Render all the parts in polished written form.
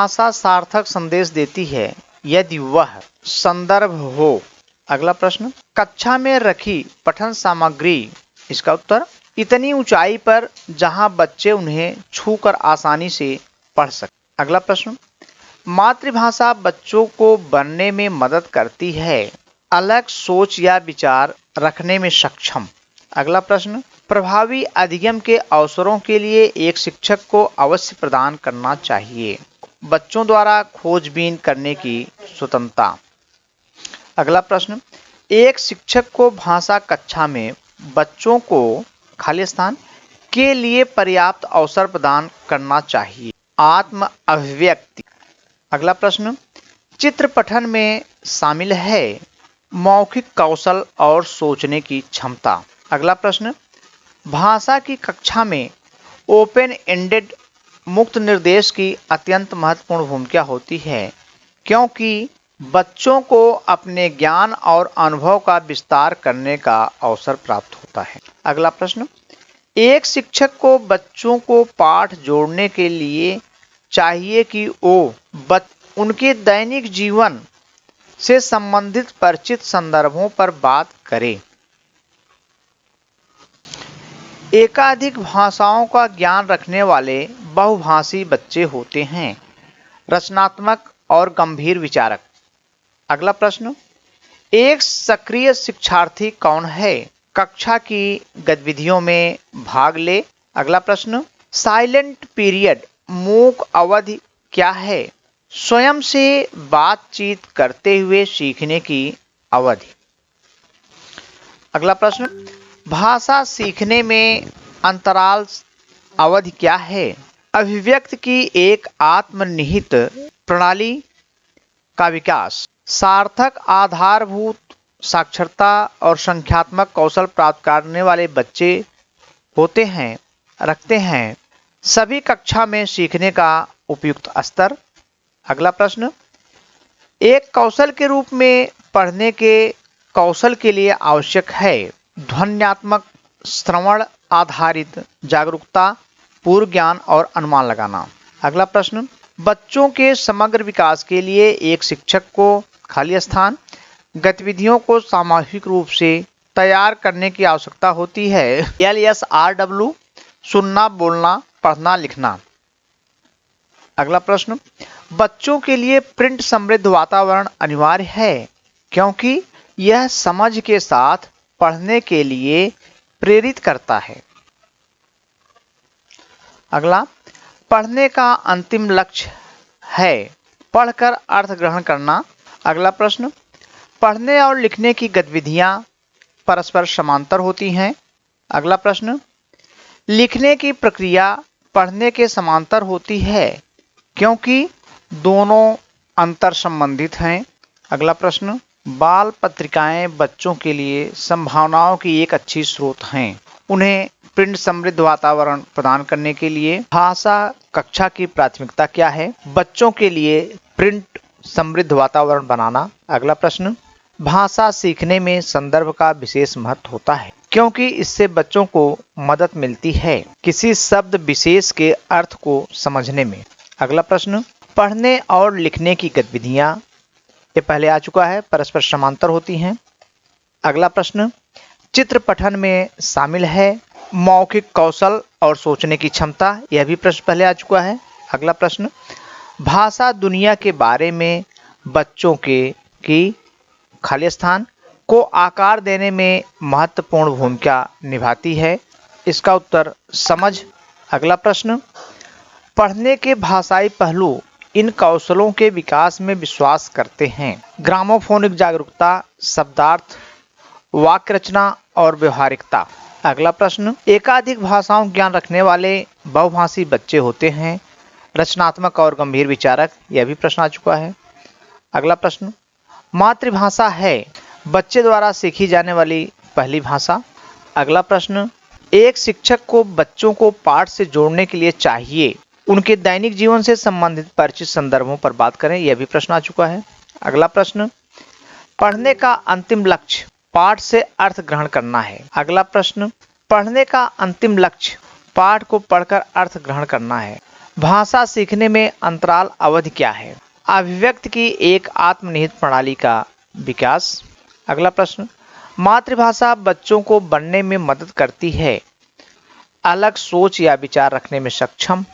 भाषा सार्थक संदेश देती है यदि वह संदर्भ हो। अगला प्रश्न, कक्षा में रखी पठन सामग्री, इसका उत्तर इतनी ऊंचाई पर जहां बच्चे उन्हें छूकर आसानी से पढ़ सकें। अगला प्रश्न, मातृभाषा बच्चों को बनने में मदद करती है, अलग सोच या विचार रखने में सक्षम। अगला प्रश्न, प्रभावी अधिगम के अवसरों के लिए एक शिक्षक को अवश्य प्रदान करना चाहिए, बच्चों द्वारा खोजबीन करने की स्वतंत्रता। अगला प्रश्न, एक शिक्षक को भाषा कक्षा में बच्चों को खाली स्थान के लिए पर्याप्त अवसर प्रदान करना चाहिए, आत्म अभिव्यक्ति। अगला प्रश्न, चित्र पठन में शामिल है मौखिक कौशल और सोचने की क्षमता। अगला प्रश्न, भाषा की कक्षा में ओपन एंडेड मुक्त निर्देश की अत्यंत महत्वपूर्ण भूमिका होती है, क्योंकि बच्चों को अपने ज्ञान और अनुभव का विस्तार करने का अवसर प्राप्त होता है। अगला प्रश्न, एक शिक्षक को बच्चों को पाठ जोड़ने के लिए चाहिए कि वो उनके दैनिक जीवन से संबंधित परिचित संदर्भों पर बात करे। एकाधिक भाषाओं का ज्ञान रखने वाले बहुभाषी बच्चे होते हैं, रचनात्मक और गंभीर विचारक। अगला प्रश्न, एक सक्रिय शिक्षार्थी कौन है, कक्षा की गतिविधियों में भाग ले। अगला प्रश्न, साइलेंट पीरियड मूक अवधि क्या है, स्वयं से बातचीत करते हुए सीखने की अवधि। अगला प्रश्न, भाषा सीखने में अंतराल अवधि क्या है, अभिव्यक्ति की एक आत्मनिहित प्रणाली का विकास। सार्थक आधारभूत साक्षरता और संख्यात्मक कौशल प्राप्त करने वाले बच्चे रखते हैं सभी कक्षा में सीखने का उपयुक्त स्तर। अगला प्रश्न, एक कौशल के रूप में पढ़ने के कौशल के लिए आवश्यक है ध्वन्यात्मक श्रवण आधारित जागरूकता, पूर्व ज्ञान और अनुमान लगाना। अगला प्रश्न, बच्चों के समग्र विकास के लिए एक शिक्षक को खाली स्थान गतिविधियों को सामूहिक रूप से तैयार करने की आवश्यकता होती है। LSRW, सुनना, बोलना, पढ़ना, लिखना। अगला प्रश्न, बच्चों के लिए प्रिंट समृद्ध वातावरण अनिवार्य है, क्योंकि यह समझ के साथ पढ़ने के लिए प्रेरित करता है। अगला, पढ़ने का अंतिम लक्ष्य है पढ़कर अर्थ ग्रहण करना। अगला प्रश्न, पढ़ने और लिखने की गतिविधियां परस्पर समांतर होती हैं। अगला प्रश्न, लिखने की प्रक्रिया पढ़ने के समांतर होती है, क्योंकि दोनों अंतर संबंधित हैं। अगला प्रश्न, बाल पत्रिकाएं बच्चों के लिए संभावनाओं की एक अच्छी स्रोत हैं, उन्हें प्रिंट समृद्ध वातावरण प्रदान करने के लिए भाषा कक्षा की प्राथमिकता क्या है, बच्चों के लिए प्रिंट समृद्ध वातावरण बनाना। अगला प्रश्न, भाषा सीखने में संदर्भ का विशेष महत्व होता है, क्योंकि इससे बच्चों को मदद मिलती है किसी शब्द विशेष के अर्थ को समझने में। अगला प्रश्न, पढ़ने और लिखने की गतिविधियां, ये पहले आ चुका है, परस्पर समांतर होती हैं। अगला प्रश्न, चित्र पठन में शामिल है मौखिक कौशल और सोचने की क्षमता, यह भी प्रश्न पहले आ चुका है। अगला प्रश्न, भाषा दुनिया के बारे में बच्चों की खाली स्थान को आकार देने में महत्वपूर्ण भूमिका निभाती है, इसका उत्तर समझ। अगला प्रश्न, पढ़ने के भाषाई पहलू इन कौशलों के विकास में विश्वास करते हैं, ग्रामोफोनिक जागरूकता, शब्दार्थ, वाक्य रचना और व्यवहारिकता। अगला प्रश्न, एकाधिक भाषाओं ज्ञान रखने वाले बहुभाषी बच्चे होते हैं, रचनात्मक और गंभीर विचारक, यह भी प्रश्न आ चुका है। अगला प्रश्न, मातृभाषा है बच्चे द्वारा सीखी जाने वाली पहली भाषा। अगला प्रश्न, एक शिक्षक को बच्चों को पाठ से जोड़ने के लिए चाहिए उनके दैनिक जीवन से संबंधित परिचित संदर्भों पर बात करें, यह भी प्रश्न आ चुका है। अगला प्रश्न, पढ़ने का अंतिम लक्ष्य पाठ से अर्थ ग्रहण करना है। अगला प्रश्न, पढ़ने का अंतिम लक्ष्य पाठ को पढ़कर अर्थ ग्रहण करना है। भाषा सीखने में अंतराल अवधि क्या है? अभिव्यक्ति की एक आत्मनिहित प्रणाली का विकास। अगला प्रश्न, मातृभाषा बच्चों को बनने में मदद करती है, अलग सोच या विचार रखने में सक्षम।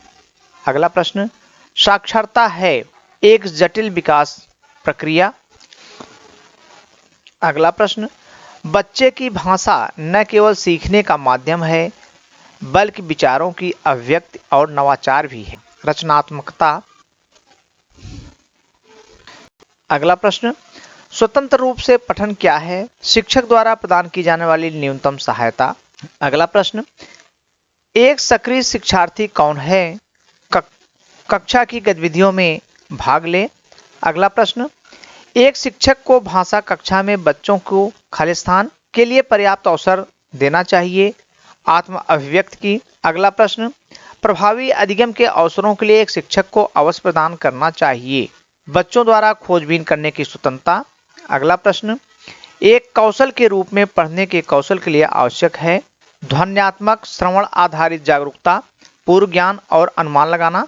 अगला प्रश्न, साक्षरता है एक जटिल विकास प्रक्रिया। अगला प्रश्न, बच्चे की भाषा न केवल सीखने का माध्यम है बल्कि विचारों की अभिव्यक्ति और नवाचार भी है, रचनात्मकता। अगला प्रश्न, स्वतंत्र रूप से पठन क्या है? शिक्षक द्वारा प्रदान की जाने वाली न्यूनतम सहायता। अगला प्रश्न, एक सक्रिय शिक्षार्थी कौन है? कक्षा की गतिविधियों में भाग ले। अगला प्रश्न, एक शिक्षक को भाषा कक्षा में बच्चों को खालिस्तान के लिए पर्याप्त अवसर देना चाहिए, आत्म अभिव्यक्ति की। अगला प्रश्न, प्रभावी अधिगम के अवसरों के लिए एक शिक्षक को अवसर प्रदान करना चाहिए, बच्चों द्वारा खोजबीन करने की स्वतंत्रता। अगला प्रश्न, एक कौशल के रूप में पढ़ने के कौशल के लिए आवश्यक है ध्वन्यात्मक श्रवण आधारित जागरूकता, पूर्व ज्ञान और अनुमान लगाना।